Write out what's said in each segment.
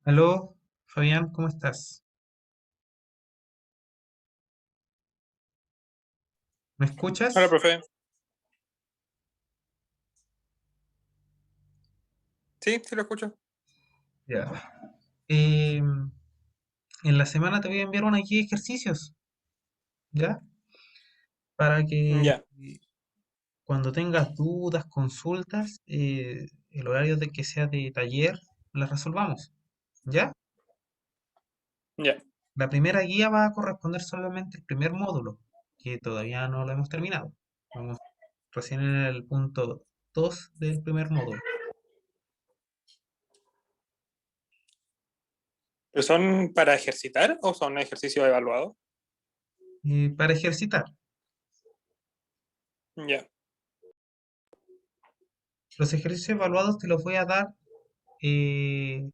Aló, Fabián, ¿cómo estás? ¿Me Hola, escuchas? profe. Sí, sí lo escucho. Ya. En la semana te voy a enviar una guía de ejercicios, ¿ya? Para que Ya, cuando tengas dudas, consultas, el horario de que sea de taller, las resolvamos, ¿ya? ya. La primera guía va a corresponder solamente al primer módulo, que todavía no lo hemos terminado. Vamos recién en el punto 2 del primer módulo. ¿Pero son para ejercitar o son ejercicios evaluados? Para ejercitar, Ya, los ejercicios evaluados te los voy a dar eh,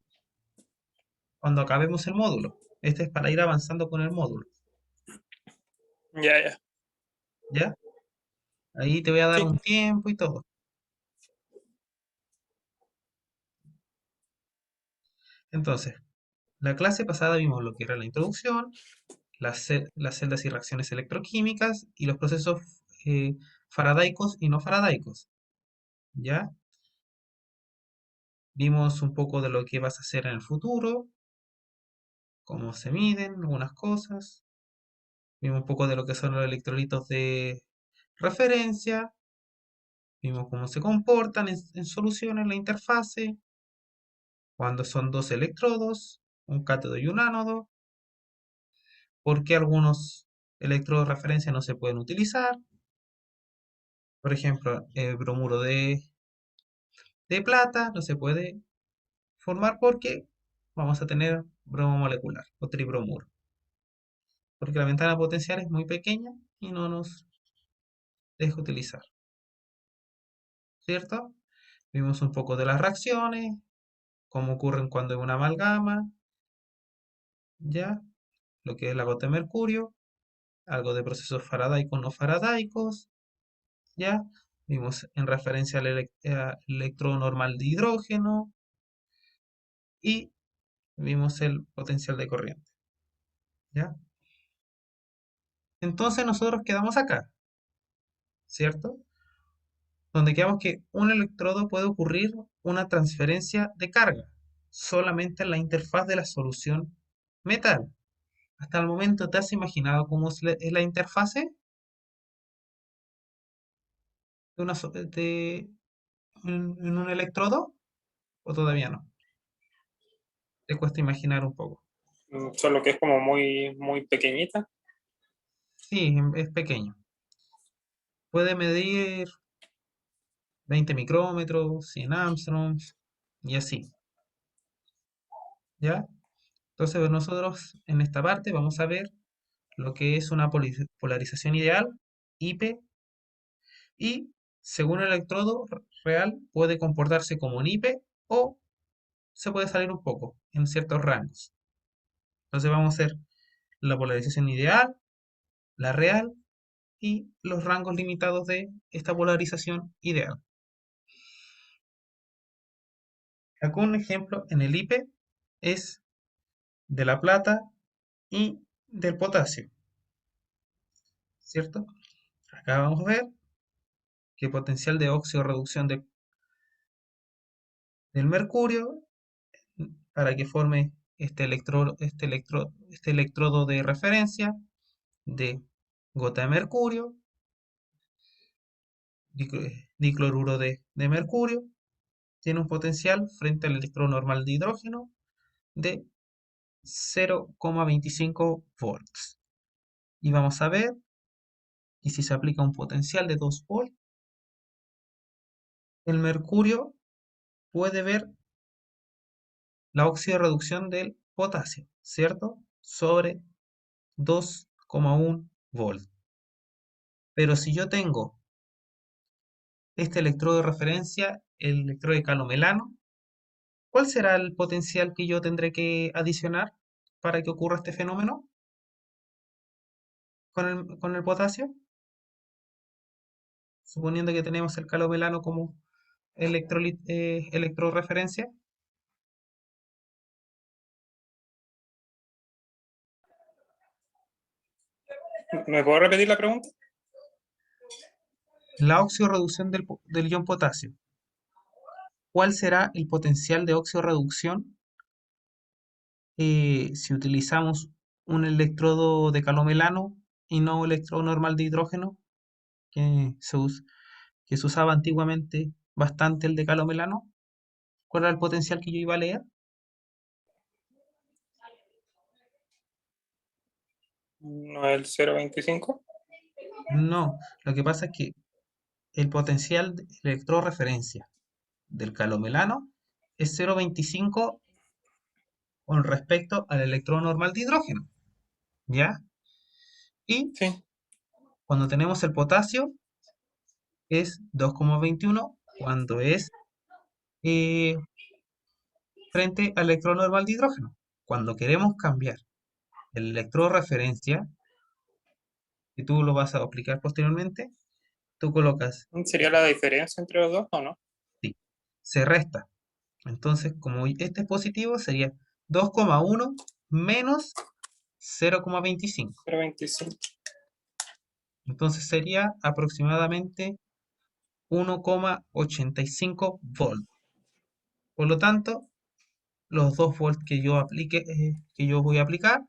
cuando acabemos el módulo. Este es para ir avanzando con el módulo, ya, ya. ¿ya? Ahí te voy a dar Sí, un tiempo y todo. Entonces, la clase pasada vimos lo que era la introducción, las celdas y reacciones electroquímicas y los procesos faradaicos y no faradaicos, ¿ya? Vimos un poco de lo que vas a hacer en el futuro, cómo se miden algunas cosas. Vimos un poco de lo que son los electrolitos de referencia. Vimos cómo se comportan en soluciones, la interfase, cuando son dos electrodos, un cátodo y un ánodo, por qué algunos electrodos de referencia no se pueden utilizar, por ejemplo, el bromuro de plata no se puede formar porque vamos a tener bromo molecular o tribromuro, porque la ventana potencial es muy pequeña y no nos deja utilizar, ¿cierto? Vimos un poco de las reacciones, cómo ocurren cuando hay una amalgama, ya, lo que es la gota de mercurio, algo de procesos faradaicos no faradaicos, ¿ya? Vimos en referencia al electrodo normal de hidrógeno y vimos el potencial de corriente, ¿ya? Entonces nosotros quedamos acá, ¿cierto? Donde quedamos que un electrodo puede ocurrir una transferencia de carga solamente en la interfaz de la solución metal. Hasta el momento, ¿te has imaginado cómo es la interfase de, en un electrodo? ¿O todavía no? Te cuesta imaginar un poco. solo que es como muy, muy pequeñita. Sí, es pequeño. Puede medir 20 micrómetros, 100 angstroms y así, ¿ya? Entonces pues, nosotros en esta parte vamos a ver lo que es una polarización ideal, IP, y según el electrodo real puede comportarse como un IP o se puede salir un poco en ciertos rangos. Entonces vamos a hacer la polarización ideal, la real y los rangos limitados de esta polarización ideal. Acá un ejemplo en el IP es de la plata y del potasio, ¿cierto? Acá vamos a ver que potencial de óxido reducción del mercurio para que forme este electrodo de referencia de gota de mercurio, dicloruro de mercurio, tiene un potencial frente al electrodo normal de hidrógeno de 0,25 volts. Y vamos a ver, y si se aplica un potencial de 2 volts, el mercurio puede ver la oxidorreducción del potasio, ¿cierto? Sobre 2,1 volts. Pero si yo tengo este electrodo de referencia, el electrodo de calomelano, ¿cuál será el potencial que yo tendré que adicionar para que ocurra este fenómeno con el potasio? Suponiendo que tenemos el calomelano como electrodo referencia. ¿Me puedo repetir la pregunta? La oxirreducción del ion potasio. ¿Cuál será el potencial de oxirreducción si utilizamos un electrodo de calomelano y no un electrodo normal de hidrógeno, que que se usaba antiguamente bastante el de calomelano? ¿Cuál era el potencial que yo iba a leer? No es el 0,25. No, lo que pasa es que el potencial de electrodo referencia del calomelano es 0,25 con respecto al electrodo normal de hidrógeno, ¿ya? Y Sí. cuando tenemos el potasio es 2,21 cuando es eh, frente al electrodo normal de hidrógeno. Cuando queremos cambiar el electrodo referencia, y tú lo vas a aplicar posteriormente, tú colocas, ¿Sería la diferencia entre los dos o no? sí, se resta. Entonces, como este es positivo, sería 2,1 menos 0,25. 0,25. Entonces sería aproximadamente 1,85 volts. Por lo tanto, los 2 volts que yo aplique, que yo voy a aplicar,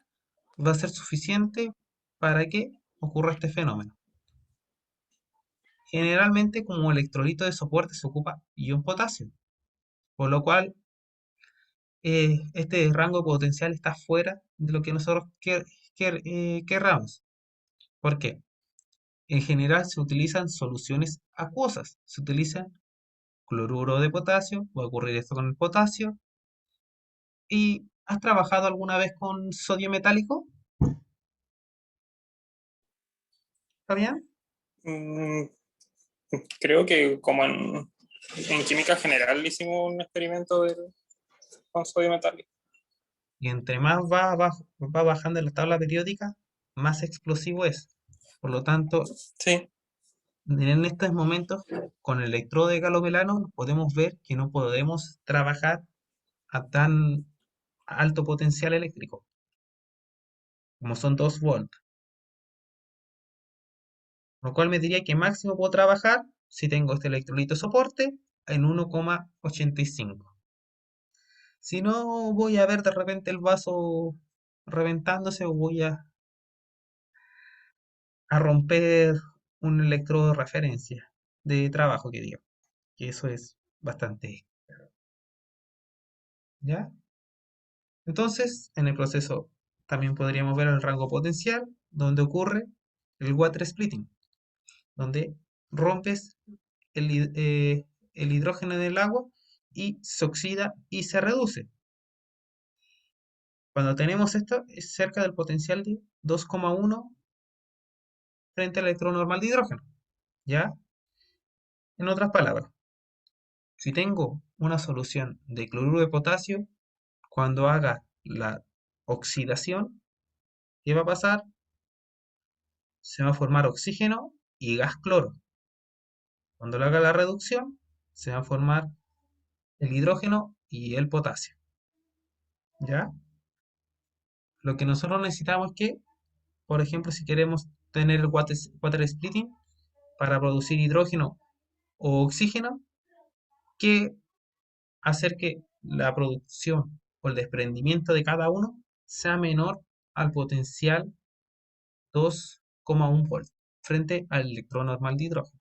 va a ser suficiente para que ocurra este fenómeno. Generalmente, como electrolito de soporte se ocupa ion potasio, por lo cual este rango potencial está fuera de lo que nosotros querramos. ¿Por qué? En general se utilizan soluciones acuosas, se utiliza cloruro de potasio, puede ocurrir esto con el potasio. ¿Y has trabajado alguna vez con sodio metálico, Fabián? Mm, Creo que como en química general hicimos un experimento con sodio metálico. Y entre más va bajando en la tabla periódica, más explosivo es. Por lo tanto, Sí. en estos momentos, con el electrodo de galomelano, podemos ver que no podemos trabajar a tan alto potencial eléctrico, como son 2 volts. Lo cual me diría que máximo puedo trabajar, si tengo este electrolito soporte, en 1,85. Si no, voy a ver de repente el vaso reventándose o voy a romper un electrodo de referencia de trabajo que digo, que eso es bastante, ¿ya? Entonces, en el proceso también podríamos ver el rango potencial, donde ocurre el water splitting, donde rompes el hidrógeno del agua y se oxida y se reduce. Cuando tenemos esto, es cerca del potencial de 2,1 frente al electrón normal de hidrógeno, ¿ya? En otras palabras, si tengo una solución de cloruro de potasio, cuando haga la oxidación, ¿qué va a pasar? Se va a formar oxígeno y gas cloro. Cuando le haga la reducción, se va a formar el hidrógeno y el potasio, ¿ya? Lo que nosotros necesitamos es que, por ejemplo, si queremos tener el water splitting para producir hidrógeno o oxígeno, que hacer que la producción o el desprendimiento de cada uno sea menor al potencial 2,1 volt frente al electrón normal de hidrógeno.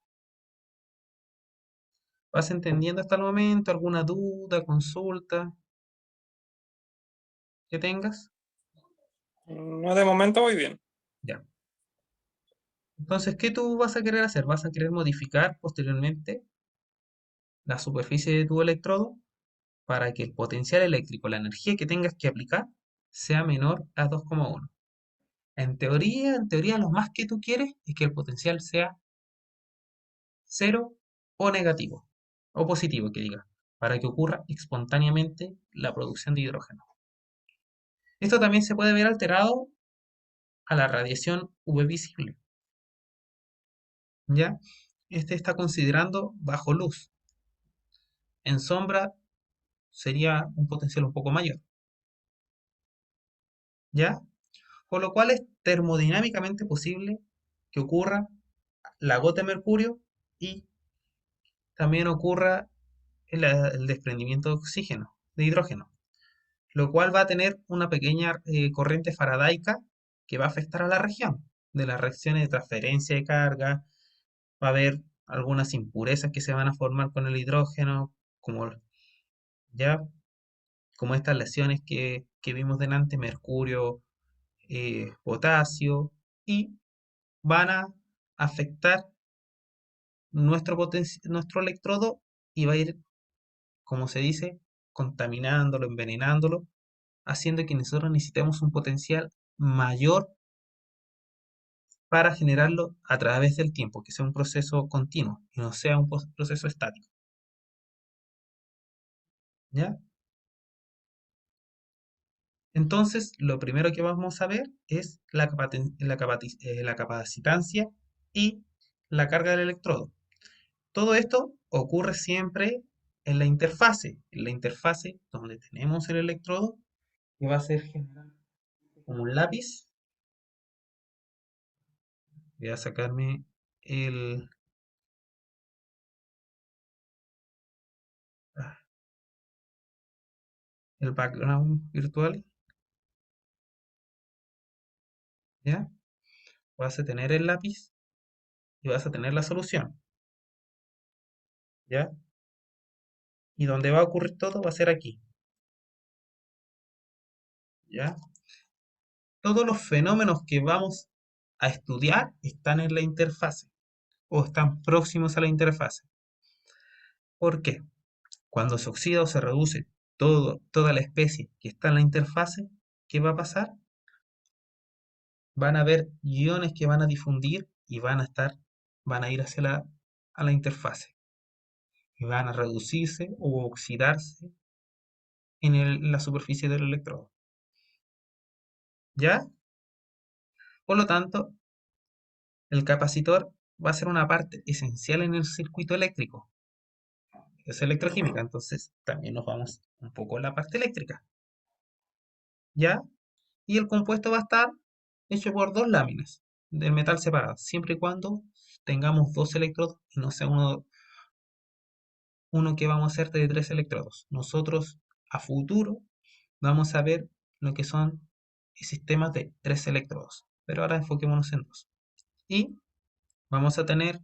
¿Vas entendiendo hasta el momento? ¿Alguna duda, consulta que tengas? No, de momento voy bien. Ya. Entonces, ¿qué tú vas a querer hacer? ¿Vas a querer modificar posteriormente la superficie de tu electrodo para que el potencial eléctrico, la energía que tengas que aplicar, sea menor a 2,1? En teoría, lo más que tú quieres es que el potencial sea cero o negativo, o positivo que diga, para que ocurra espontáneamente la producción de hidrógeno. Esto también se puede ver alterado a la radiación UV visible, ¿ya? Este está considerando bajo luz. En sombra sería un potencial un poco mayor, ¿ya? Por lo cual es termodinámicamente posible que ocurra la gota de mercurio y también ocurra el desprendimiento de oxígeno, de hidrógeno, lo cual va a tener una pequeña corriente faradaica que va a afectar a la región de las reacciones de transferencia de carga. Va a haber algunas impurezas que se van a formar con el hidrógeno, como ya como estas lesiones que vimos delante, mercurio, potasio, y van a afectar nuestro electrodo y va a ir, como se dice, contaminándolo, envenenándolo, haciendo que nosotros necesitemos un potencial mayor para generarlo a través del tiempo, que sea un proceso continuo y no sea un proceso estático. ¿Ya? Entonces, lo primero que vamos a ver es la capacitancia y la carga del electrodo. Todo esto ocurre siempre en la interfase donde tenemos el electrodo, que va a ser generado como un lápiz. Voy a sacarme el, ah, el background virtual, ¿ya? Vas a tener el lápiz y vas a tener la solución, ¿ya? Y donde va a ocurrir todo va a ser aquí, ¿ya? Todos los fenómenos que vamos a estudiar están en la interfase o están próximos a la interfase. ¿Por qué? Cuando se oxida o se reduce toda la especie que está en la interfase, ¿qué va a pasar? Van a haber iones que van a difundir y van a ir hacia a la interfase y van a reducirse o oxidarse en la superficie del electrodo. ¿Ya? Por lo tanto, el capacitor va a ser una parte esencial en el circuito eléctrico. Es electroquímica, entonces también nos vamos un poco a la parte eléctrica. ¿Ya? Y el compuesto va a estar hecho por dos láminas del metal separadas, siempre y cuando tengamos dos electrodos y no sea uno que vamos a hacer de tres electrodos. Nosotros a futuro vamos a ver lo que son sistemas de tres electrodos, pero ahora enfoquémonos en dos. Y vamos a tener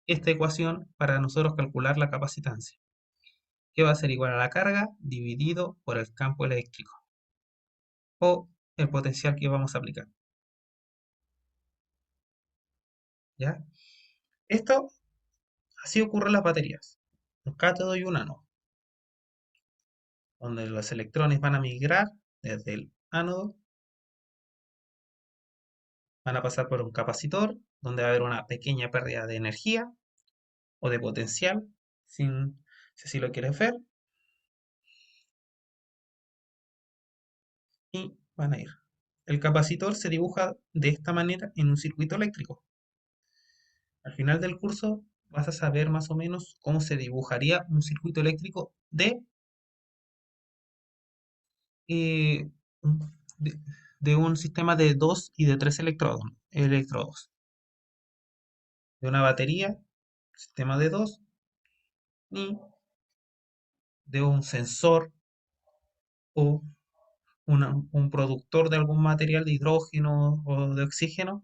esta ecuación para nosotros calcular la capacitancia, que va a ser igual a la carga dividido por el campo eléctrico o el potencial que vamos a aplicar. ¿Ya? Esto así ocurre en las baterías, un cátodo y un ánodo, donde los electrones van a migrar desde el ánodo, van a pasar por un capacitor, donde va a haber una pequeña pérdida de energía o de potencial, si así lo quieres ver, y van a ir. El capacitor se dibuja de esta manera en un circuito eléctrico. Al final del curso vas a saber más o menos cómo se dibujaría un circuito eléctrico eh, un- de, de un sistema de dos y de tres electrodos. De una batería, sistema de dos, y de un sensor o un productor de algún material de hidrógeno o de oxígeno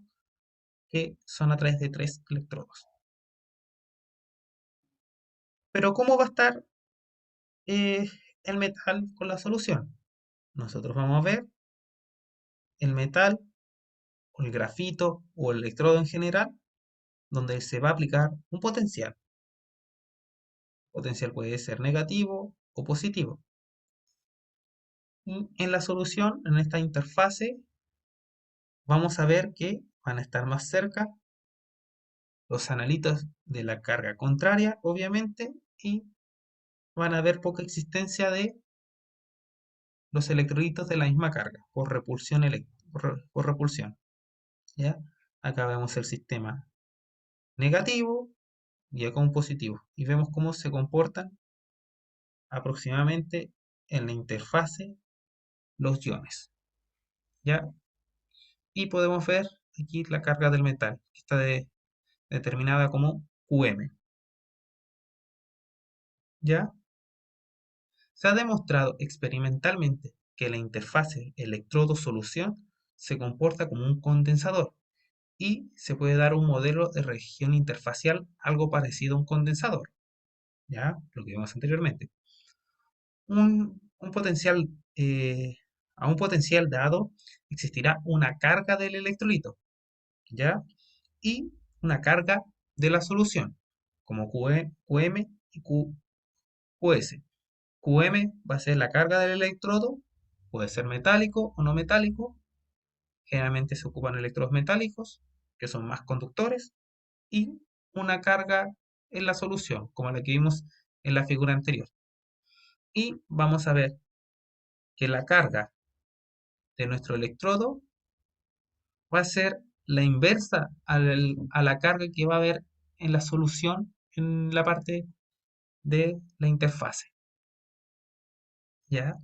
que son a través de tres electrodos. Pero ¿cómo va a estar eh, el metal con la solución? Nosotros vamos a ver el metal o el grafito o el electrodo en general, donde se va a aplicar un potencial. Potencial puede ser negativo o positivo. Y en la solución, en esta interfase, vamos a ver que van a estar más cerca los analitos de la carga contraria, obviamente, y van a haber poca existencia de los electrolitos de la misma carga por repulsión, por repulsión. ¿Ya? Acá vemos el sistema negativo y acá un positivo. Y vemos cómo se comportan aproximadamente en la interfase los iones. ¿Ya? y podemos ver aquí la carga del metal, que está determinada como QM. ¿Ya? Se ha demostrado experimentalmente que la interfase electrodo-solución se comporta como un condensador y se puede dar un modelo de región interfacial algo parecido a un condensador, ¿ya? Lo que vimos anteriormente. Un potencial, a un potencial dado existirá una carga del electrolito, ¿ya? Y una carga de la solución, como QM y QS. QM va a ser la carga del electrodo, puede ser metálico o no metálico. Generalmente se ocupan electrodos metálicos, que son más conductores, y una carga en la solución, como la que vimos en la figura anterior. Y vamos a ver que la carga de nuestro electrodo va a ser la inversa a la carga que va a haber en la solución en la parte de la interfase. ¿Ya?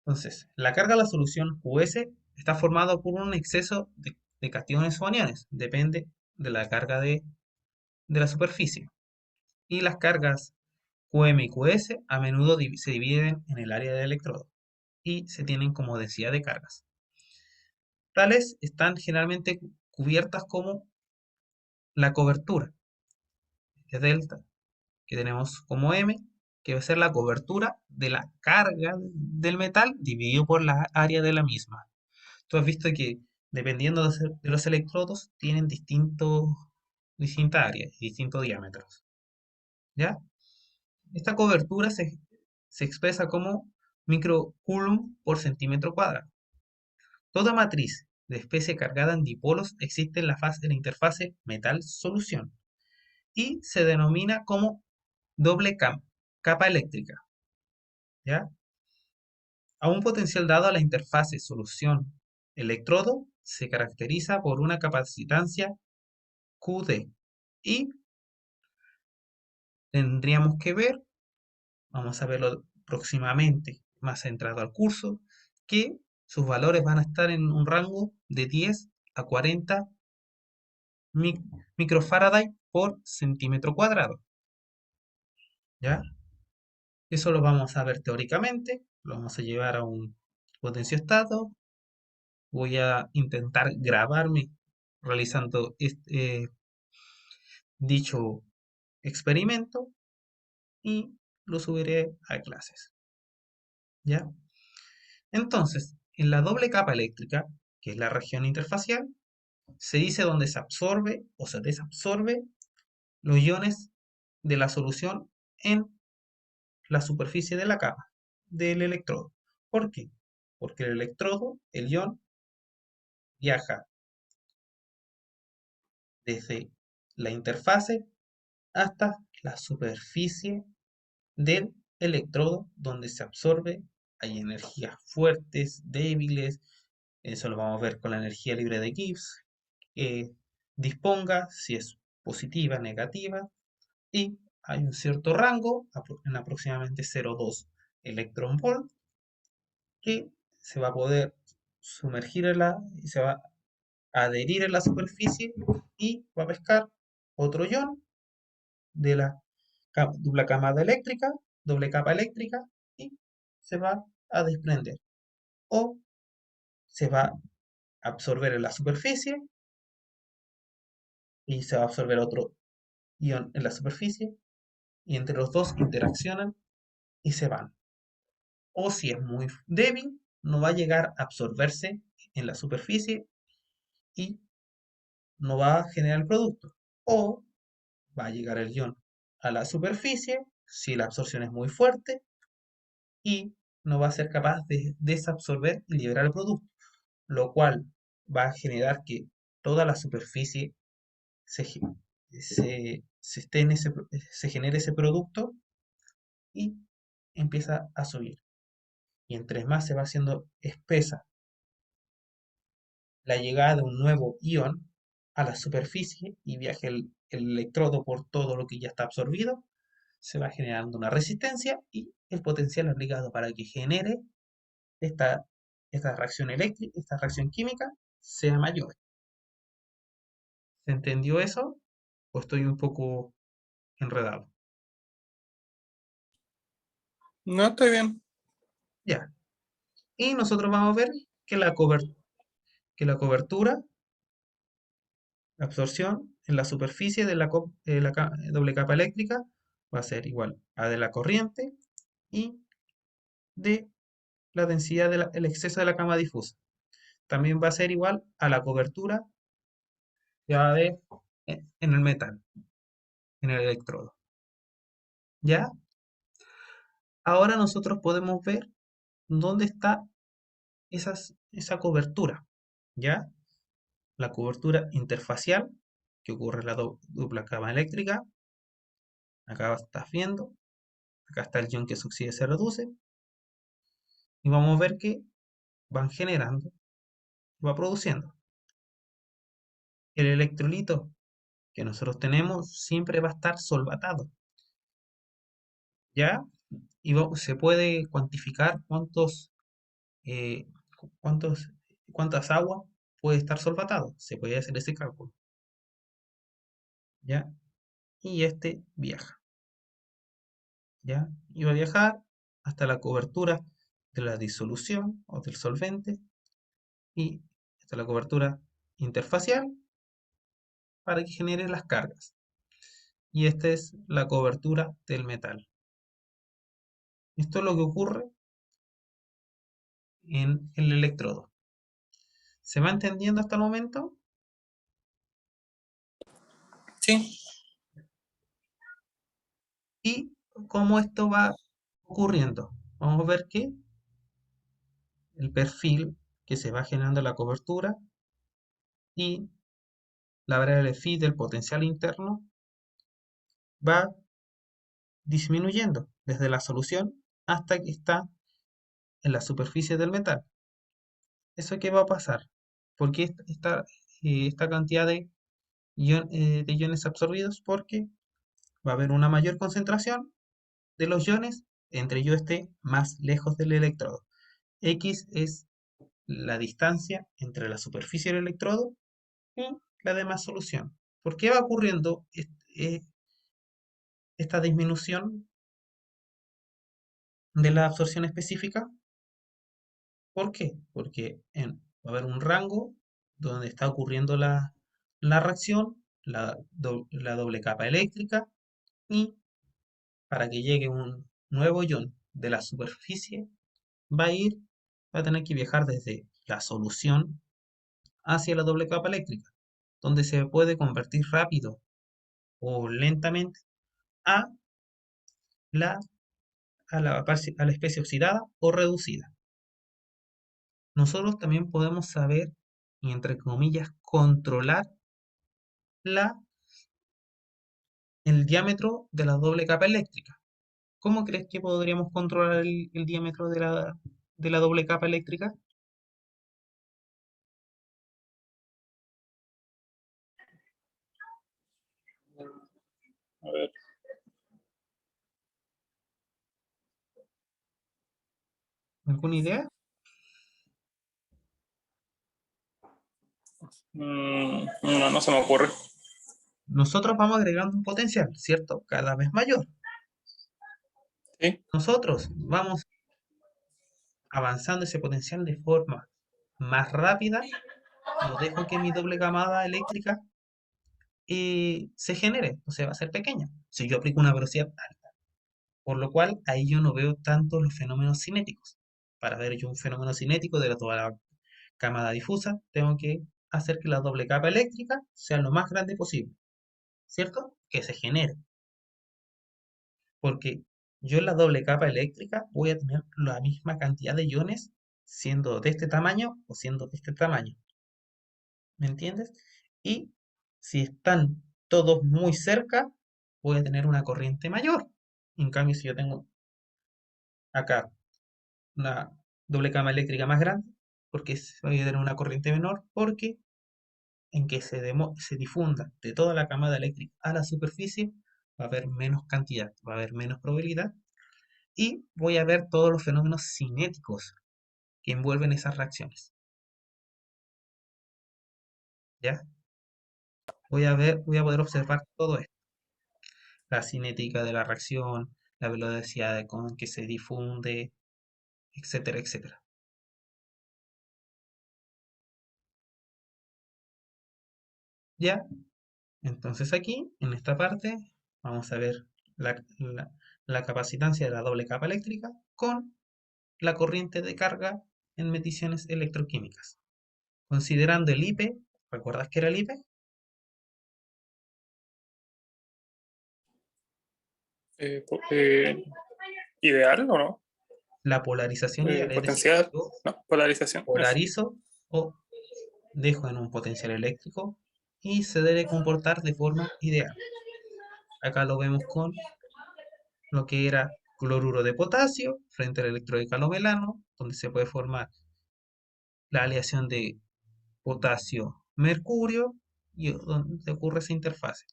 Entonces, la carga de la solución QS está formada por un exceso de cationes o aniones, depende de la carga de la superficie. Y las cargas QM y QS a menudo se dividen en el área del electrodo y se tienen como densidad de cargas. Tales están generalmente cubiertas como la cobertura de delta, que tenemos como M, que va a ser la cobertura de la carga del metal dividido por la área de la misma. Tú has visto que dependiendo de los electrodos tienen distintas áreas y distintos diámetros. ¿Ya? Esta cobertura se expresa como microcoulomb por centímetro cuadrado. Toda matriz de especie cargada en dipolos existe en la fase de la interfase metal-solución y se denomina como doble capa eléctrica. ¿Ya? A un potencial dado a la interfase solución-electrodo se caracteriza por una capacitancia QD y tendríamos que ver, vamos a verlo próximamente, más centrado al curso, que sus valores van a estar en un rango de 10 a 40 microfarad por centímetro cuadrado. ¿Ya? Eso lo vamos a ver teóricamente, lo vamos a llevar a un potenciostado. Voy a intentar grabarme realizando dicho experimento y lo subiré a clases. ¿Ya? Entonces, en la doble capa eléctrica, que es la región interfacial, se dice donde se absorbe o se desabsorbe los iones de la solución en la superficie de la capa del electrodo. ¿Por qué? Porque el electrodo, el ion, viaja desde la interfase hasta la superficie del electrodo donde se absorbe. Hay energías fuertes, débiles, eso lo vamos a ver con la energía libre de Gibbs, disponga si es positiva, negativa, y hay un cierto rango en aproximadamente 0,2 electron volt que se va a poder sumergir y se va a adherir en la superficie y va a pescar otro ion de la doble camada eléctrica, doble capa eléctrica, y se va a desprender o se va a absorber en la superficie y se va a absorber otro ion en la superficie y entre los dos interaccionan y se van. O si es muy débil, no va a llegar a absorberse en la superficie y no va a generar el producto. O va a llegar el ion a la superficie si la absorción es muy fuerte y no va a ser capaz de desabsorber y liberar el producto, lo cual va a generar que toda la superficie se, se esté en se genere ese producto y empieza a subir. Y entre más se va haciendo espesa la llegada de un nuevo ion a la superficie y viaje el electrodo por todo lo que ya está absorbido, se va generando una resistencia y el potencial aplicado para que genere esta esta reacción eléctrica, esta reacción química sea mayor. ¿Se entendió eso? ¿O estoy un poco enredado? No, estoy bien. Ya. Y nosotros vamos a ver que la cobertura, la absorción en la superficie de la doble capa eléctrica va a ser igual a de la corriente y de la densidad del exceso de la cama difusa. También va a ser igual a la cobertura que va a haber en el metal, en el electrodo. ¿Ya? Ahora nosotros podemos ver dónde está esa cobertura. ¿Ya? La cobertura interfacial que ocurre en la dupla cama eléctrica. Acá estás viendo. Acá está el ion que se oxida y se reduce. Y vamos a ver que van generando, va produciendo. El electrolito que nosotros tenemos siempre va a estar solvatado. ¿Ya? Y se puede cuantificar eh, cuántos, cuántas aguas puede estar solvatado. Se puede hacer ese cálculo. ¿Ya? Y este viaja. ¿Ya? Y va a viajar hasta la cobertura de la disolución o del solvente y hasta la cobertura interfacial para que genere las cargas. Y esta es la cobertura del metal. Esto es lo que ocurre en el electrodo. ¿Se va entendiendo hasta el momento? Sí. ¿Y cómo esto va ocurriendo? Vamos a ver que el perfil que se va generando la cobertura y la variable phi del potencial interno va disminuyendo desde la solución hasta que está en la superficie del metal. ¿Eso qué va a pasar? ¿Por qué esta cantidad de iones absorbidos? Porque va a haber una mayor concentración de los iones entre yo esté más lejos del electrodo. X es la distancia entre la superficie del electrodo y la demás solución. ¿Por qué va ocurriendo esta disminución de la absorción específica? ¿Por qué? Porque va a haber un rango donde está ocurriendo la reacción, la doble capa eléctrica, y para que llegue un nuevo ion de la superficie, va a ir, va a tener que viajar desde la solución hacia la doble capa eléctrica, donde se puede convertir rápido o lentamente a la, a la especie oxidada o reducida. Nosotros también podemos saber y entre comillas controlar la, el diámetro de la doble capa eléctrica. ¿Cómo crees que podríamos controlar el diámetro de la doble capa eléctrica? A ver. ¿Alguna idea? No, no se me ocurre. Nosotros vamos agregando un potencial, ¿cierto? Cada vez mayor. Sí. Nosotros vamos avanzando ese potencial de forma más rápida. No dejo que mi doble camada eléctrica se genere, o sea, va a ser pequeña. Si yo aplico una velocidad alta, por lo cual ahí yo no veo tanto los fenómenos cinéticos. Para ver yo un fenómeno cinético de toda la camada difusa, tengo que hacer que la doble capa eléctrica sea lo más grande posible, ¿cierto? Que se genere, porque yo en la doble capa eléctrica voy a tener la misma cantidad de iones siendo de este tamaño o siendo de este tamaño, ¿me entiendes? Y si están todos muy cerca, voy a tener una corriente mayor. En cambio, si yo tengo acá una doble cama eléctrica más grande, porque voy a tener una corriente menor, porque en que se difunda de toda la camada eléctrica a la superficie, va a haber menos cantidad, va a haber menos probabilidad, y voy a ver todos los fenómenos cinéticos que envuelven esas reacciones. ¿Ya? Voy a poder observar todo esto. La cinética de la reacción, la velocidad con que se difunde, etcétera, etcétera. ¿Ya? Entonces aquí, en esta parte, vamos a ver la capacitancia de la doble capa eléctrica con la corriente de carga en mediciones electroquímicas. Considerando el IP, ¿recuerdas qué era el IP? ¿Ideal o no? La polarización ideal, es decir, Potencial, yo no, polarización, eso. polarizo o dejo en un potencial eléctrico y se debe comportar de forma ideal. Acá lo vemos con lo que era cloruro de potasio frente al electrodo de calomelano, donde se puede formar la aleación de potasio-mercurio y donde ocurre esa interfase.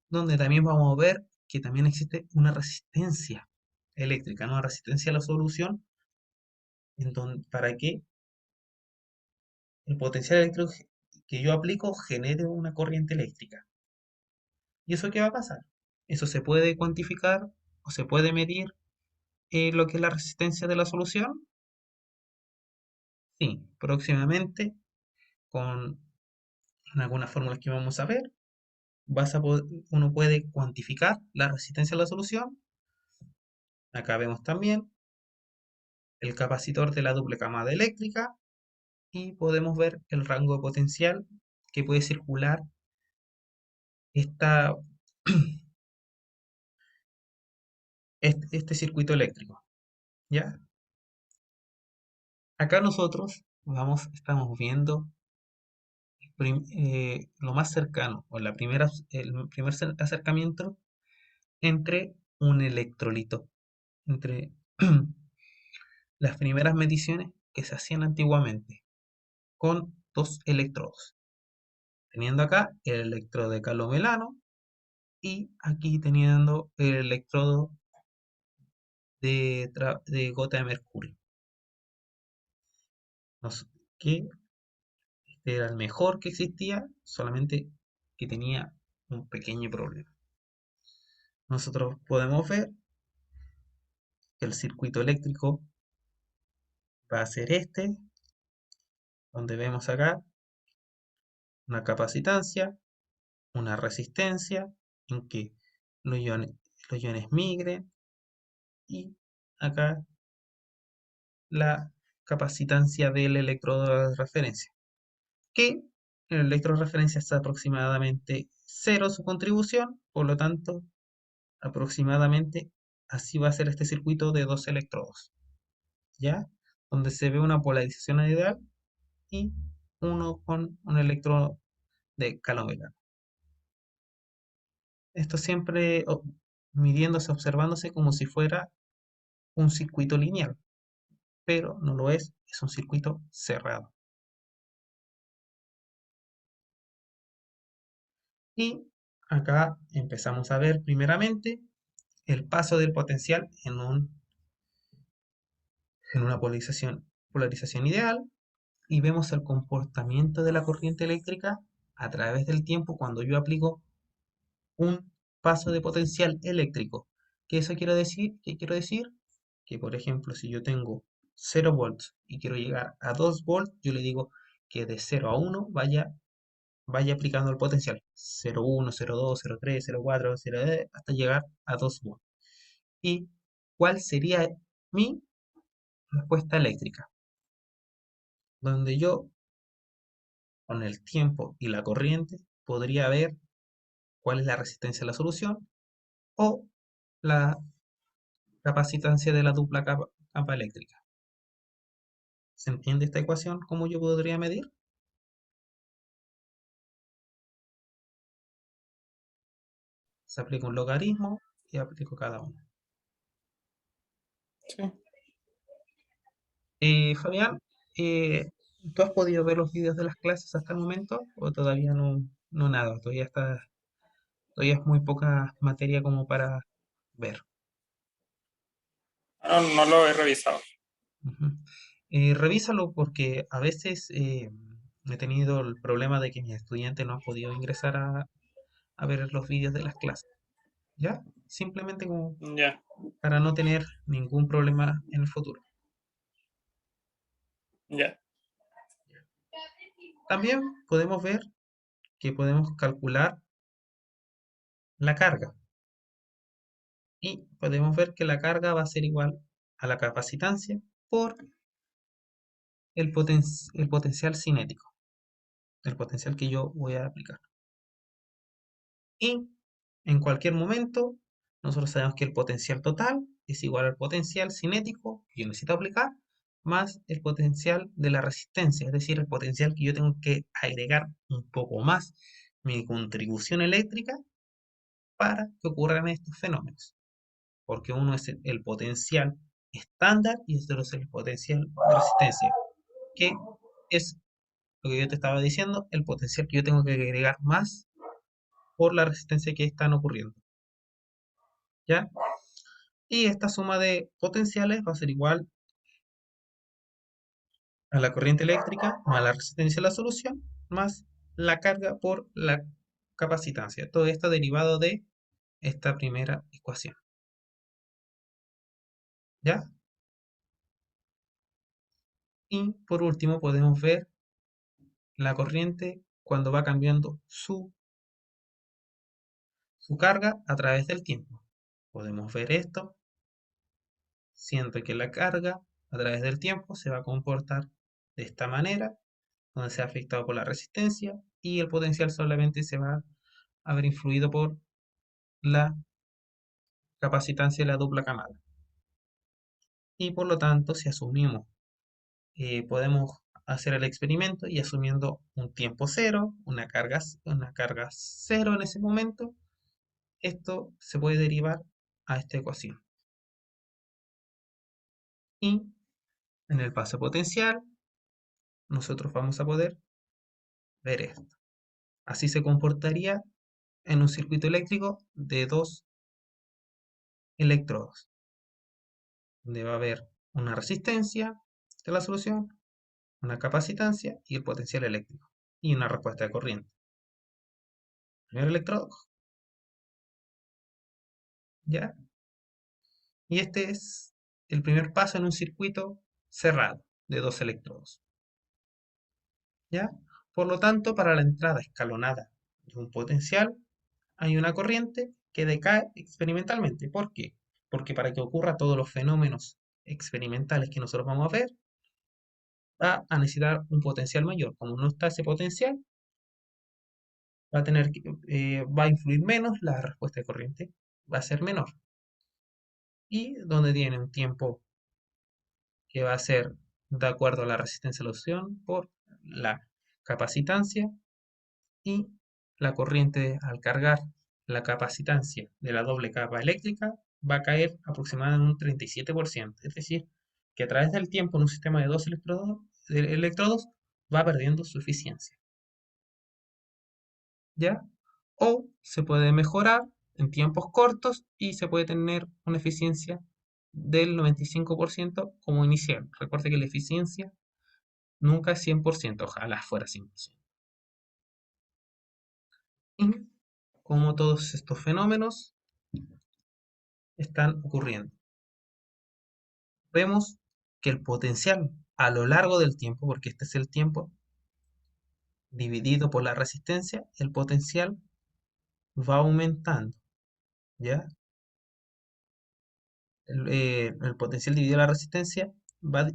Donde también vamos a ver que también existe una resistencia eléctrica, ¿no? Una resistencia a la solución, para que el potencial eléctrico que yo aplico genere una corriente eléctrica. ¿Y eso qué va a pasar? Eso se puede cuantificar o se puede medir lo que es la resistencia de la solución. Sí, próximamente con algunas fórmulas que vamos a ver, uno puede cuantificar la resistencia a la solución. Acá vemos también el capacitor de la doble camada eléctrica y podemos ver el rango de potencial que puede circular esta, este circuito eléctrico. ¿Ya? Acá nosotros estamos viendo lo más cercano o el primer acercamiento entre un electrolito, entre las primeras mediciones que se hacían antiguamente con dos electrodos, teniendo acá el electrodo de calomelano y aquí teniendo el electrodo de gota de mercurio. Nos- que este era el mejor que existía, solamente que tenía un pequeño problema. Nosotros podemos ver que el circuito eléctrico va a ser este, donde vemos acá una capacitancia, una resistencia, en que los iones, los iones migren, y acá la capacitancia del electrodo de referencia, que el electrodo de referencia es aproximadamente cero su contribución, por lo tanto, aproximadamente así va a ser este circuito de dos electrodos, ¿ya? Donde se ve una polarización ideal y uno con un electrodo de Calomel. Esto siempre midiéndose, observándose como si fuera un circuito lineal, pero no lo es un circuito cerrado. Y acá empezamos a ver primeramente el paso del potencial en una polarización ideal y vemos el comportamiento de la corriente eléctrica a través del tiempo cuando yo aplico un paso de potencial eléctrico. ¿Qué eso quiero decir? ¿Qué quiero decir? Que por ejemplo, si yo tengo 0 volts y quiero llegar a 2 volts, yo le digo que de 0 a 1 vaya aplicando el potencial. 0,1, 0,2, 0,3, 0,4, 0, hasta llegar a 2 volts. ¿Y cuál sería mi respuesta eléctrica? Donde yo, con el tiempo y la corriente, podría ver cuál es la resistencia a la solución o la capacitancia de la dupla capa eléctrica. ¿Se entiende esta ecuación? ¿Cómo yo podría medir? Se aplica un logaritmo y aplico cada uno. Sí. Fabián, eh, ¿tú has podido ver los vídeos de las clases hasta el momento o todavía no nada? Todavía es muy poca materia como para ver. No, no lo he revisado. Ujú. Revísalo porque a veces he tenido el problema de que mis estudiantes no han podido ingresar a ver los vídeos de las clases, ¿ya? Simplemente como Ya, para no tener ningún problema en el futuro. ya, También podemos ver que podemos calcular la carga y podemos ver que la carga va a ser igual a la capacitancia por el potencial cinético, el potencial que yo voy a aplicar. Y en cualquier momento, nosotros sabemos que el potencial total es igual al potencial cinético que yo necesito aplicar, más el potencial de la resistencia, es decir, el potencial que yo tengo que agregar un poco más mi contribución eléctrica para que ocurran estos fenómenos. Porque uno es el potencial estándar y otro es el potencial de resistencia, que es lo que yo te estaba diciendo, el potencial que yo tengo que agregar más por la resistencia que están ocurriendo. ¿Ya? Y esta suma de potenciales va a ser igual a la corriente eléctrica más la resistencia de la solución más la carga por la capacitancia. Todo esto derivado de esta primera ecuación. ¿Ya? Y por último podemos ver la corriente cuando va cambiando su carga a través del tiempo. Podemos ver esto, siendo que la carga a través del tiempo se va a comportar de esta manera, donde se ha afectado por la resistencia y el potencial solamente se va a ver influido por la capacitancia de la dupla camada. Y por lo tanto, si asumimos, podemos hacer el experimento y asumiendo un tiempo cero, una carga cero en ese momento, esto se puede derivar a esta ecuación. Y en el paso potencial, nosotros vamos a poder ver esto. Así se comportaría en un circuito eléctrico de dos electrodos, donde va a haber una resistencia de la solución, una capacitancia y el potencial eléctrico, y una respuesta de corriente. Primer electrodo, ¿ya? Y este es el primer paso en un circuito cerrado de dos electrodos, ¿ya? Por lo tanto, para la entrada escalonada de un potencial, hay una corriente que decae experimentalmente. ¿Por qué? Porque para que ocurra todos los fenómenos experimentales que nosotros vamos a ver, va a necesitar un potencial mayor. Como no está ese potencial, va a influir menos la respuesta de corriente, va a ser menor. Y donde tiene un tiempo que va a ser de acuerdo a la resistencia a la opción por la capacitancia y la corriente al cargar la capacitancia de la doble capa eléctrica va a caer aproximadamente en un 37%. Es decir, que a través del tiempo en un sistema de dos electrodos va perdiendo su eficiencia. ¿Ya? O se puede mejorar en tiempos cortos y se puede tener una eficiencia del 95% como inicial. Recuerde que la eficiencia nunca es 100%, ojalá fuera 100%. Y como todos estos fenómenos están ocurriendo. Vemos que el potencial a lo largo del tiempo, porque este es el tiempo dividido por la resistencia, el potencial va aumentando, ¿ya? El potencial dividido por la resistencia va,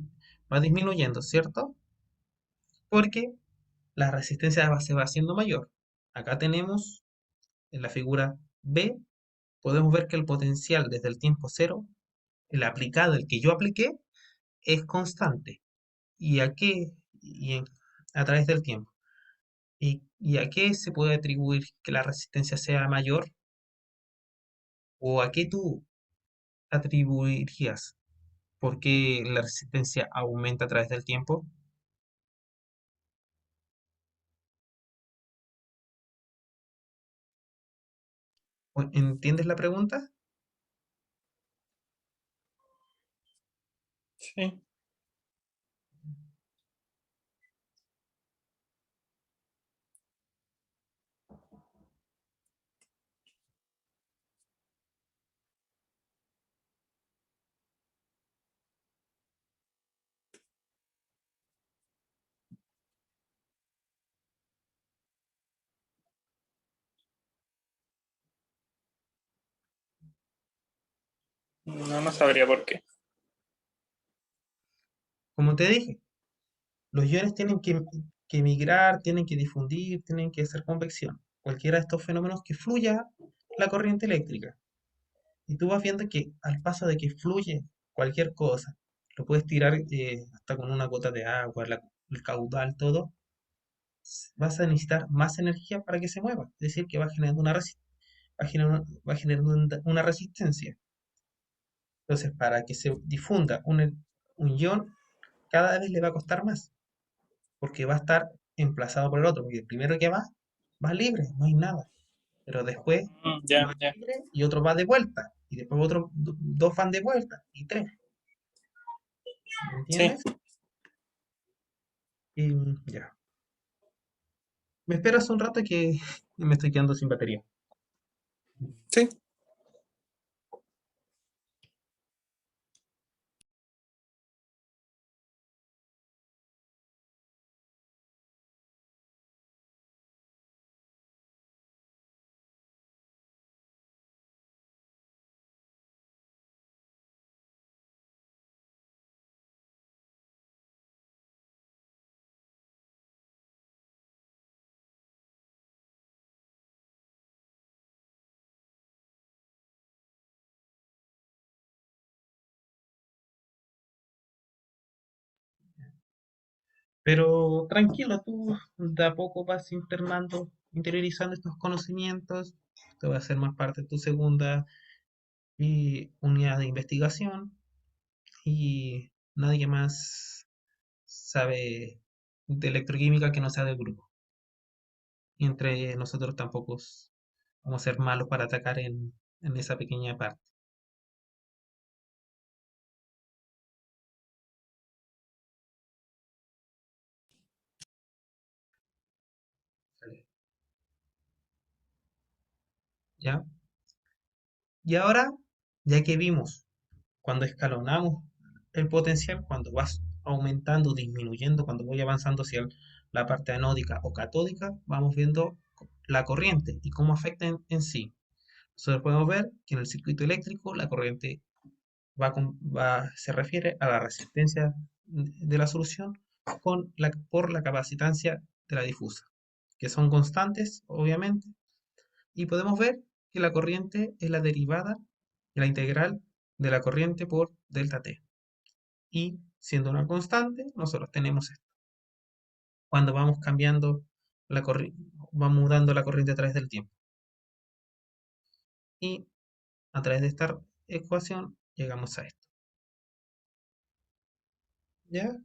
va disminuyendo, ¿cierto? Porque la resistencia se va haciendo mayor. Acá tenemos en la figura B, podemos ver que el potencial desde el tiempo cero, el aplicado, el que yo apliqué, es constante. ¿Y a qué? A través del tiempo. ¿Y a qué se puede atribuir que la resistencia sea mayor? ¿O a qué tú atribuirías por qué la resistencia aumenta a través del tiempo? ¿Entiendes la pregunta? sí. No, no sabría por qué. Como te dije, los iones tienen que migrar, tienen que difundir, tienen que hacer convección. Cualquiera de estos fenómenos que fluya la corriente eléctrica. Y tú vas viendo que al paso de que fluye cualquier cosa, lo puedes tirar hasta con una gota de agua, el caudal, todo, vas a necesitar más energía para que se mueva. Es decir, que va generando va generando una resistencia. Entonces, para que se difunda un ion, cada vez le va a costar más, porque va a estar emplazado por el otro. Porque el primero que va libre, no hay nada. Pero después Ya, va ya. libre y otro va de vuelta. Y después otros dos van de vuelta y tres. ¿Me Sí, entiendes? Y ya. Me esperas un rato que me estoy quedando sin batería. sí. Pero tranquilo, tú de a poco vas interiorizando estos conocimientos. Esto va a ser más parte de tu segunda unidad de investigación. Y nadie más sabe de electroquímica que no sea del grupo. Y entre nosotros tampoco vamos a ser malos para atacar en esa pequeña parte. ¿Sale? ¿Ya? Y ahora, ya que vimos cuando escalonamos el potencial, cuando vas aumentando, disminuyendo, cuando voy avanzando hacia la parte anódica o catódica, vamos viendo la corriente y cómo afecta en sí. Nosotros podemos ver que en el circuito eléctrico la corriente se refiere a la resistencia de la solución por la capacitancia de la difusa, que son constantes, obviamente, y podemos ver que la corriente es la derivada de la integral de la corriente por delta t. Y siendo una constante, nosotros tenemos esto. Cuando vamos cambiando la corriente, vamos mudando la corriente a través del tiempo. Y a través de esta ecuación llegamos a esto. ¿Ya?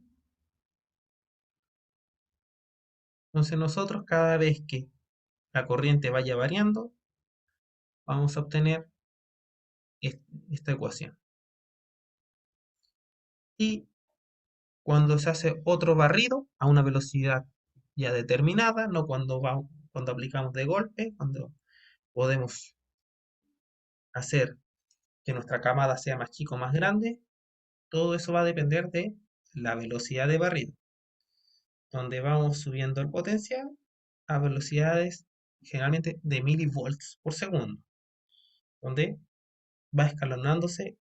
Entonces nosotros cada vez que la corriente vaya variando, vamos a obtener esta ecuación. Y cuando se hace otro barrido a una velocidad ya determinada, no cuando aplicamos de golpe, cuando podemos hacer que nuestra camada sea más chica o más grande, todo eso va a depender de la velocidad de barrido, donde vamos subiendo el potencial a velocidades generalmente de milivolts por segundo, donde va escalonándose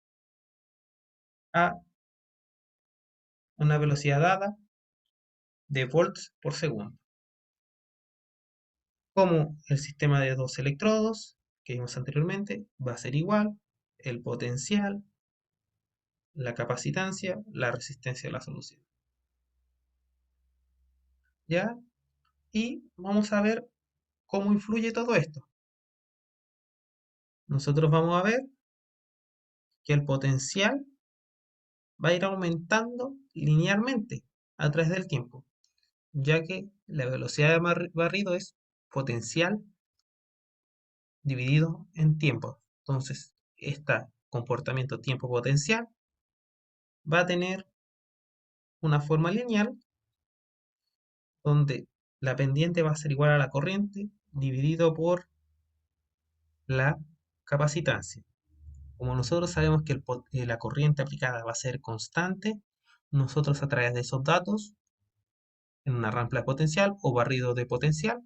a una velocidad dada de volts por segundo. Como el sistema de dos electrodos que vimos anteriormente va a ser igual, el potencial, la capacitancia, la resistencia de la solución. ¿Ya? Y vamos a ver cómo influye todo esto. Nosotros vamos a ver que el potencial va a ir aumentando linealmente a través del tiempo, ya que la velocidad de barrido es potencial dividido en tiempo. Entonces, este comportamiento tiempo potencial va a tener una forma lineal donde la pendiente va a ser igual a la corriente dividido por la capacitancia. Como nosotros sabemos que la corriente aplicada va a ser constante, nosotros a través de esos datos, en una rampa de potencial o barrido de potencial,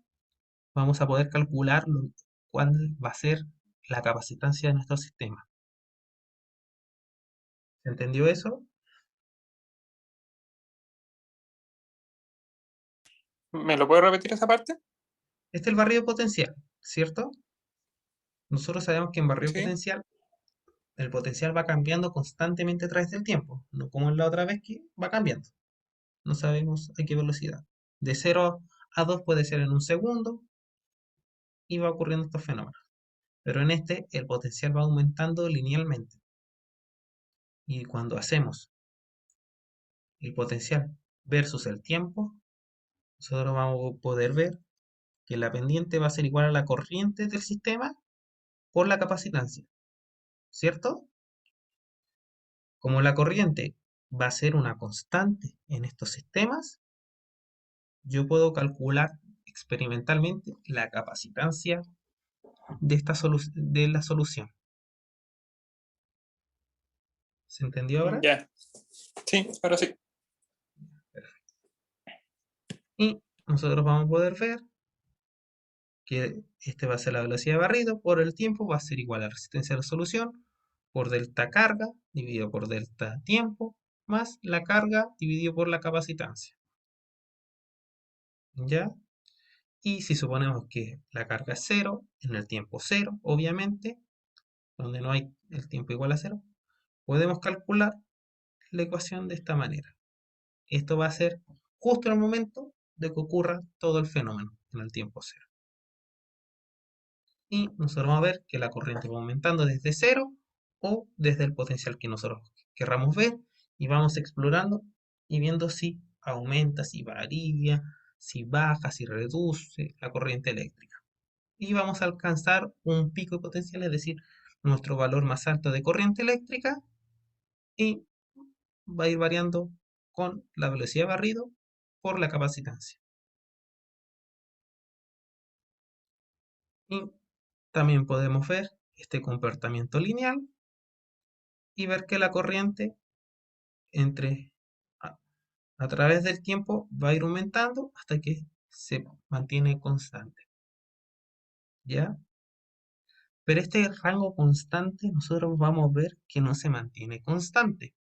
vamos a poder calcular cuál va a ser la capacitancia de nuestro sistema. ¿Se entendió eso? ¿Me lo puedes repetir esa parte? Este es el barrido potencial, ¿cierto? Nosotros sabemos que en barrido Sí, potencial el potencial va cambiando constantemente a través del tiempo, no como en la otra vez que va cambiando. No sabemos a qué velocidad. De 0 a 2 puede ser en un segundo y va ocurriendo estos fenómenos. Pero en este el potencial va aumentando linealmente. Y cuando hacemos el potencial versus el tiempo, nosotros vamos a poder ver que la pendiente va a ser igual a la corriente del sistema por la capacitancia, ¿cierto? Como la corriente va a ser una constante en estos sistemas, yo puedo calcular experimentalmente la capacitancia de la solución. ¿Se entendió ahora? ya. Sí, ahora sí. Y nosotros vamos a poder ver que este va a ser la velocidad de barrido por el tiempo, va a ser igual a la resistencia de la solución por delta carga dividido por delta tiempo más la carga dividido por la capacitancia. ¿Ya? Y si suponemos que la carga es cero, en el tiempo cero, obviamente, donde no hay el tiempo igual a cero, podemos calcular la ecuación de esta manera. Esto va a ser justo en el momento de que ocurra todo el fenómeno en el tiempo cero. Y nosotros vamos a ver que la corriente va aumentando desde cero o desde el potencial que nosotros querramos ver y vamos explorando y viendo si aumenta, si varía, si baja, si reduce la corriente eléctrica. Y vamos a alcanzar un pico de potencial, es decir, nuestro valor más alto de corriente eléctrica y va a ir variando con la velocidad de barrido por la capacitancia. Y también podemos ver este comportamiento lineal y ver que la corriente entre a, a través del tiempo va a ir aumentando hasta que se mantiene constante, ¿ya? Pero este rango constante nosotros vamos a ver que no se mantiene constante,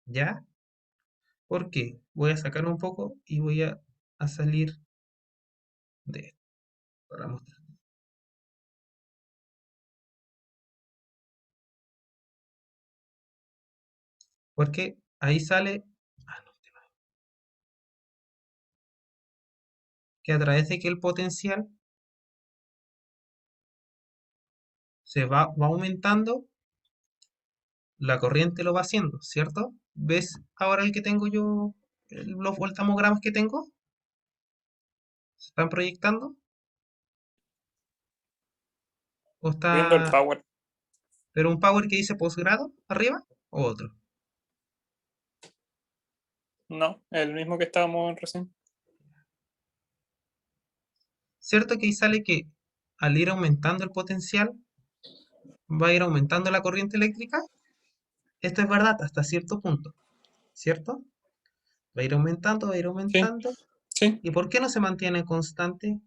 ¿ya? ¿Por qué? Voy a sacar un poco y voy a salir de esto para mostrar. Porque ahí sale no, que a través de que el potencial va aumentando, la corriente lo va haciendo, ¿cierto? ¿Ves ahora el que tengo yo, los voltamogramas que tengo? ¿Se están proyectando? ¿O está, Viendo el power. pero un power que dice posgrado arriba o otro? No, el mismo que estábamos recién. ¿Cierto que ahí sale que al ir aumentando el potencial va a ir aumentando la corriente eléctrica? Esto es verdad hasta cierto punto, ¿cierto? Va a ir aumentando, va a ir Sí, aumentando. sí. ¿Y por qué no se mantiene constante?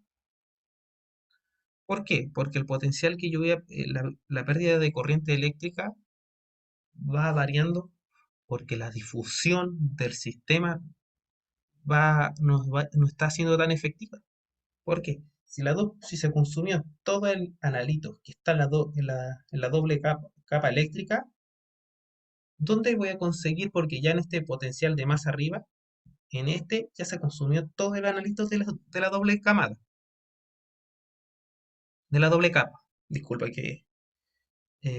¿Por qué? Porque el potencial que yo voy la pérdida de corriente eléctrica va variando porque la difusión del sistema no está siendo tan efectiva. ¿Por qué? Si se consumió todo el analito que está en la doble capa eléctrica, ¿dónde voy a conseguir? Porque ya en este potencial de más arriba, en este ya se consumió todo el analito de la doble camada, de la doble capa. Disculpa que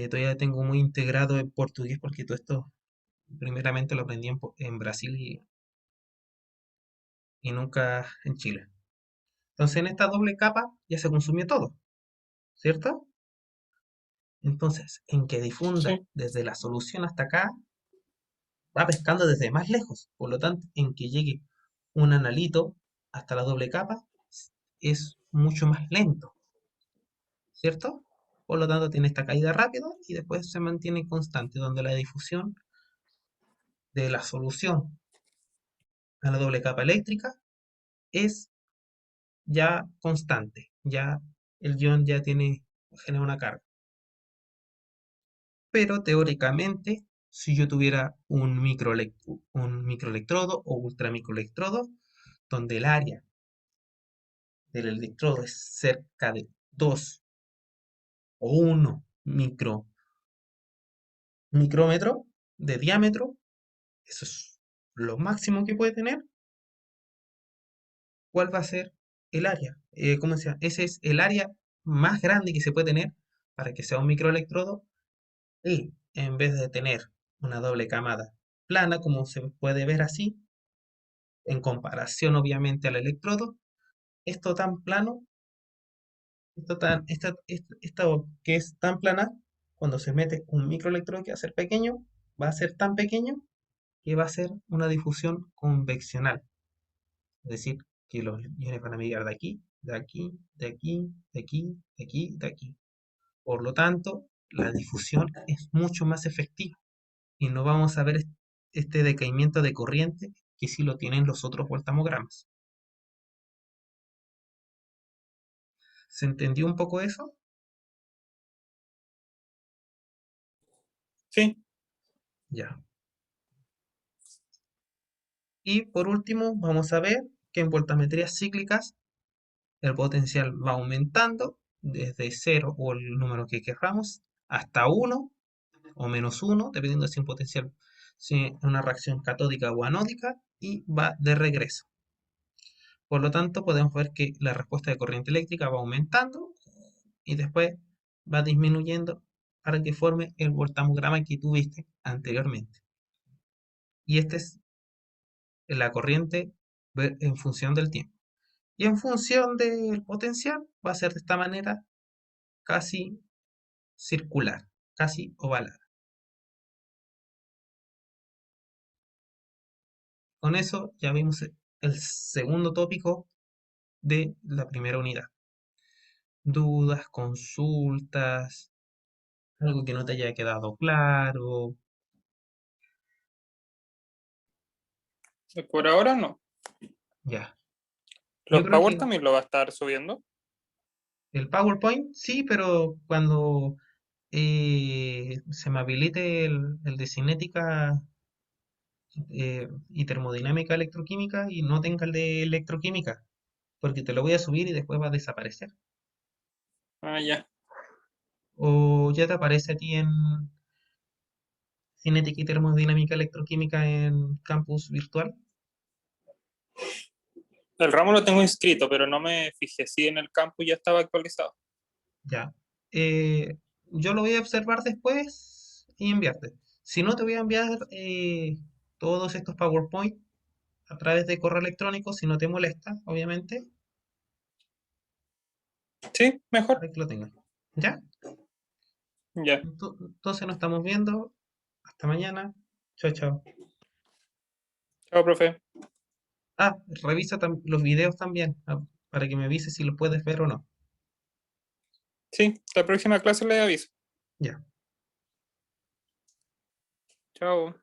todavía tengo muy integrado en portugués porque todo esto primeramente lo aprendí en Brasil y nunca en Chile. Entonces en esta doble capa ya se consumió todo, ¿cierto? Entonces, en que difunda Sí, desde la solución hasta acá, va pescando desde más lejos. Por lo tanto, en que llegue un analito hasta la doble capa, es mucho más lento, ¿cierto? Por lo tanto, tiene esta caída rápida y después se mantiene constante, donde la difusión de la solución a la doble capa eléctrica es ya constante, ya el ion ya genera una carga. Pero teóricamente si yo tuviera un microelectrodo o ultramicroelectrodo, donde el área del electrodo es cerca de 2 o 1 micrómetro de diámetro, eso es lo máximo que puede tener. ¿Cuál va a ser el área? ¿Cómo se llama? Ese es el área más grande que se puede tener para que sea un microelectrodo. Y en vez de tener una doble camada plana, como se puede ver así, en comparación obviamente al electrodo, esto tan plano, esto que es tan plana, cuando se mete un microelectrodo que va a ser pequeño, va a ser tan pequeño que va a ser una difusión conveccional. Es decir, que los iones van a migrar de aquí, de aquí, de aquí, de aquí, de aquí, de aquí. Por lo tanto, la difusión es mucho más efectiva y no vamos a ver este decaimiento de corriente que sí lo tienen los otros voltamogramas. ¿Se entendió un poco eso? Sí, Ya. Y por último, vamos a ver que en voltametrías cíclicas el potencial va aumentando desde cero o el número que querramos hasta uno o -1, dependiendo de si un potencial, si una reacción catódica o anódica, y va de regreso. Por lo tanto, podemos ver que la respuesta de corriente eléctrica va aumentando y después va disminuyendo para que forme el voltamograma que tuviste anteriormente. Y esta es la corriente en función del tiempo. Y en función del potencial va a ser de esta manera casi circular, casi ovalada. Con eso ya vimos el segundo tópico de la primera unidad. Dudas, consultas, algo que no te haya quedado claro. por ahora no. Ya. Yo Los creo Power que también lo va a estar subiendo. el PowerPoint sí, pero cuando se me habilite el de cinética y termodinámica electroquímica y no tenga el de electroquímica, porque te lo voy a subir y después va a desaparecer. Ah, ya. O ya te aparece a ti en cinética y termodinámica electroquímica en campus virtual. El ramo lo tengo inscrito, pero no me fijé si en el campus ya estaba actualizado. Ya. Eh, yo lo voy a observar después y enviarte. Si no, te voy a enviar todos estos PowerPoint a través de correo electrónico, si no te molesta, obviamente, Sí, mejor. para que lo tengas. ¿Ya? Ya. Entonces nos estamos viendo. Hasta mañana. Chao, chao. Chao, profe. Ah, revisa los videos también, para que me avises si los puedes ver o no. Sí, la próxima clase le aviso. Ya. Chao.